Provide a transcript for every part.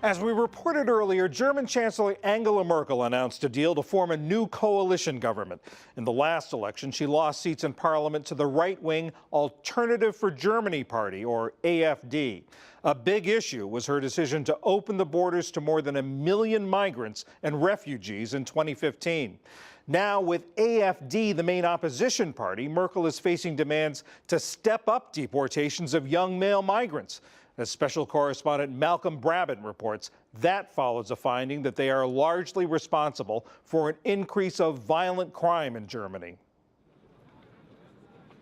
As we reported earlier, German Chancellor Angela Merkel announced a deal to form a new coalition government. In the last election, she lost seats in parliament to the right-wing Alternative for Germany Party, or AfD. A big issue was her decision to open the borders to more than 1 million migrants and refugees in 2015. Now, with AfD, the main opposition party, Merkel is facing demands to step up deportations of young male migrants. As special correspondent Malcolm Brabant reports, that follows a finding that they are largely responsible for an increase of violent crime in Germany.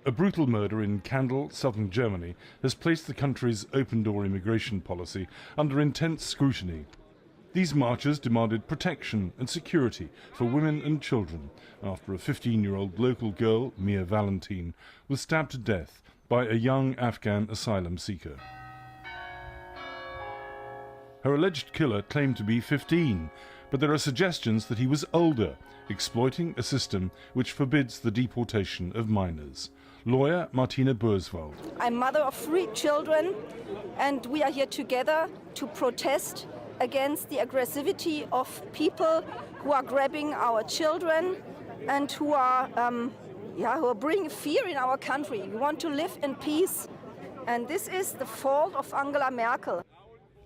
A brutal murder in Kandel, southern Germany, has placed the country's open-door immigration policy under intense scrutiny. These marchers demanded protection and security for women and children after a 15-year-old local girl, Mia Valentine, was stabbed to death by a young Afghan asylum seeker. Her alleged killer claimed to be 15, but there are suggestions that he was older, exploiting a system which forbids the deportation of minors. Lawyer Martina Burswald. I'm mother of 3 children, and we are here together to protest against the aggressivity of people who are grabbing our children and who are bringing fear in our country. We want to live in peace, and this is the fault of Angela Merkel.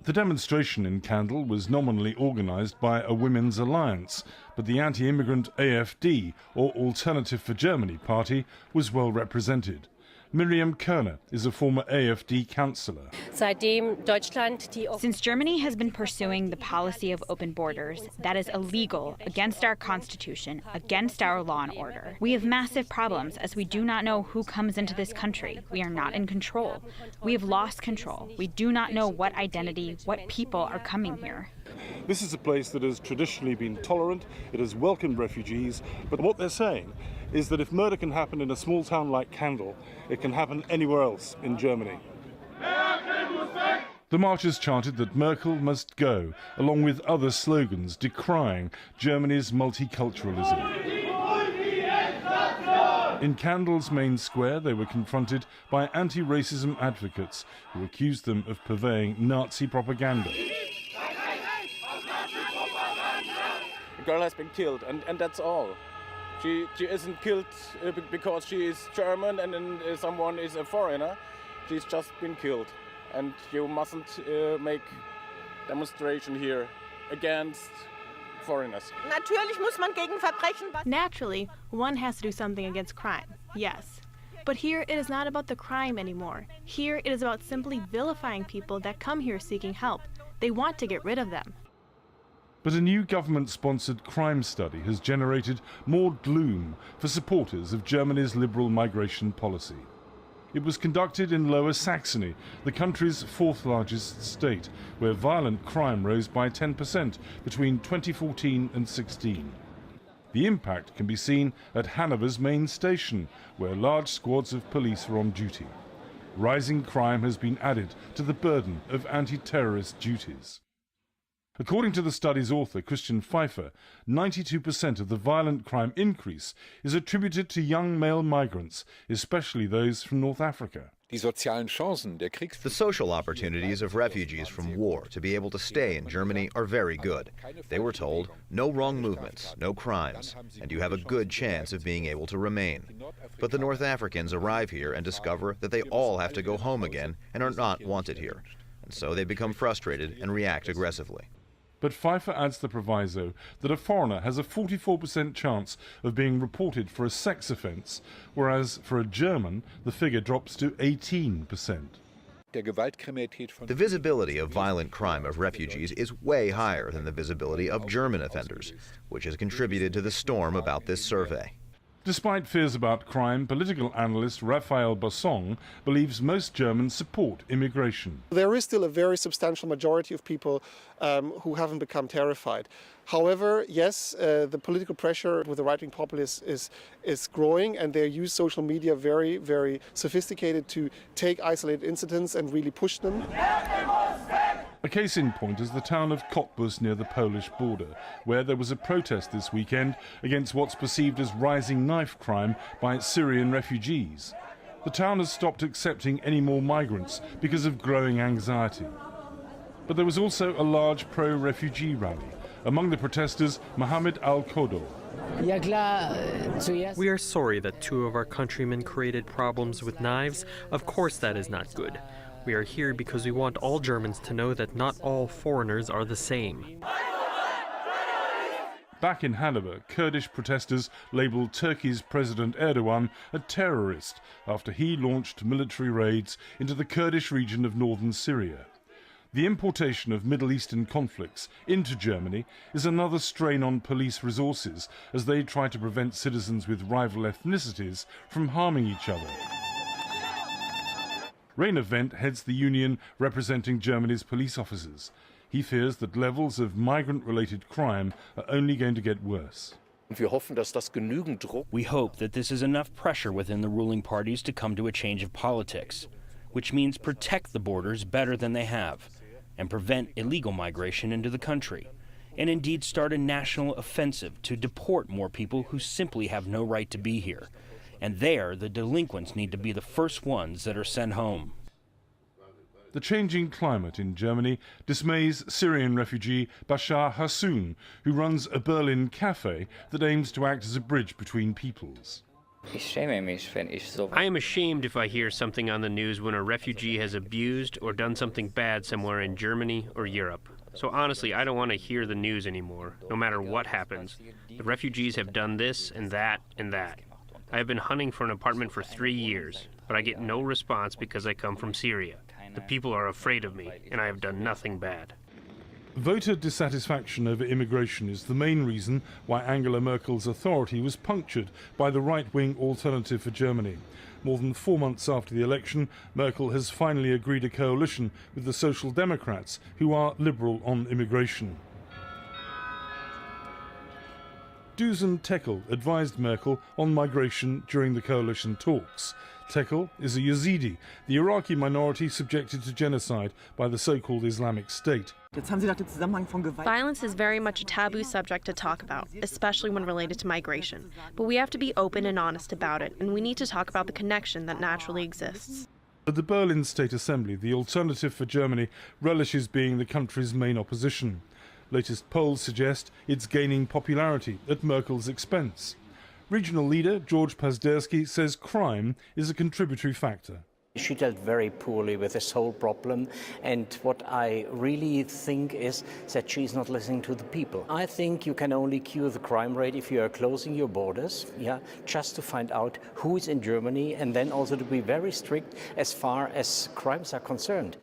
The demonstration in Kandel was nominally organised by a women's alliance, but the anti-immigrant AfD, or Alternative for Germany party, was well represented. Miriam Kerner is a former AfD councillor. Since Germany has been pursuing the policy of open borders, that is illegal, against our constitution, against our law and order. We have massive problems as we do not know who comes into this country. We are not in control. We have lost control. We do not know what identity, what people are coming here. This is a place that has traditionally been tolerant, it has welcomed refugees, but what they're saying is that if murder can happen in a small town like Kandel, it can happen anywhere else in Germany. The marchers chanted that Merkel must go, along with other slogans decrying Germany's multiculturalism. In Kandel's main square, they were confronted by anti-racism advocates who accused them of purveying Nazi propaganda. The girl has been killed, and that's all. She isn't killed because she is German and then someone is a foreigner. She's just been killed. And you mustn't make demonstration here against foreigners. Naturally, one has to do something against crime, yes. But here it is not about the crime anymore. Here it is about simply vilifying people that come here seeking help. They want to get rid of them. But a new government-sponsored crime study has generated more gloom for supporters of Germany's liberal migration policy. It was conducted in Lower Saxony, the country's 4th largest state, where violent crime rose by 10% between 2014 and 16. The impact can be seen at Hanover's main station, where large squads of police are on duty. Rising crime has been added to the burden of anti-terrorist duties. According to the study's author, Christian Pfeiffer, 92% of the violent crime increase is attributed to young male migrants, especially those from North Africa. The social opportunities of refugees from war to be able to stay in Germany are very good. They were told, no wrong movements, no crimes, and you have a good chance of being able to remain. But the North Africans arrive here and discover that they all have to go home again and are not wanted here. And so they become frustrated and react aggressively. But Pfeiffer adds the proviso that a foreigner has a 44% chance of being reported for a sex offence, whereas for a German, the figure drops to 18%. The visibility of violent crime of refugees is way higher than the visibility of German offenders, which has contributed to the storm about this survey. Despite fears about crime, political analyst Raphael Basson believes most Germans support immigration. There is still a very substantial majority of people who haven't become terrified. However, yes, the political pressure with the right-wing populists is growing, and they use social media very, very sophisticated to take isolated incidents and really push them. A case in point is the town of Cottbus near the Polish border, where there was a protest this weekend against what's perceived as rising knife crime by Syrian refugees. The town has stopped accepting any more migrants because of growing anxiety. But there was also a large pro-refugee rally. Among the protesters, Mohammed Al-Kodo. We are sorry that 2 of our countrymen created problems with knives. Of course that is not good. We are here because we want all Germans to know that not all foreigners are the same. Back in Hanover, Kurdish protesters labelled Turkey's President Erdogan a terrorist after he launched military raids into the Kurdish region of northern Syria. The importation of Middle Eastern conflicts into Germany is another strain on police resources as they try to prevent citizens with rival ethnicities from harming each other. Rainer Wendt heads the union representing Germany's police officers. He fears that levels of migrant-related crime are only going to get worse. We hope that this is enough pressure within the ruling parties to come to a change of politics, which means protect the borders better than they have, and prevent illegal migration into the country, and indeed start a national offensive to deport more people who simply have no right to be here. And there, the delinquents need to be the first ones that are sent home. The changing climate in Germany dismays Syrian refugee Bashar Hassoun, who runs a Berlin cafe that aims to act as a bridge between peoples. I am ashamed if I hear something on the news when a refugee has abused or done something bad somewhere in Germany or Europe. So honestly, I don't want to hear the news anymore, no matter what happens. The refugees have done this and that and that. I have been hunting for an apartment for 3 years, but I get no response because I come from Syria. The people are afraid of me, and I have done nothing bad. Voter dissatisfaction over immigration is the main reason why Angela Merkel's authority was punctured by the right-wing Alternative for Germany. More than 4 months after the election, Merkel has finally agreed a coalition with the Social Democrats, who are liberal on immigration. Dusan Tekel advised Merkel on migration during the coalition talks. Tekel is a Yazidi, the Iraqi minority subjected to genocide by the so-called Islamic State. Violence is very much a taboo subject to talk about, especially when related to migration. But we have to be open and honest about it, and we need to talk about the connection that naturally exists. At the Berlin State Assembly, the Alternative for Germany relishes being the country's main opposition. Latest polls suggest it's gaining popularity at Merkel's expense. Regional leader George Pazderski says crime is a contributory factor. She dealt very poorly with this whole problem, and what I really think is that she's not listening to the people. I think you can only cure the crime rate if you are closing your borders, just to find out who is in Germany, and then also to be very strict as far as crimes are concerned.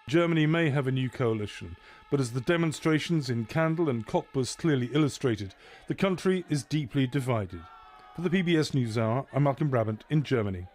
Germany may have a new coalition, but as the demonstrations in Kandel and Cottbus clearly illustrated, the country is deeply divided. For the PBS NewsHour, I'm Malcolm Brabant in Germany.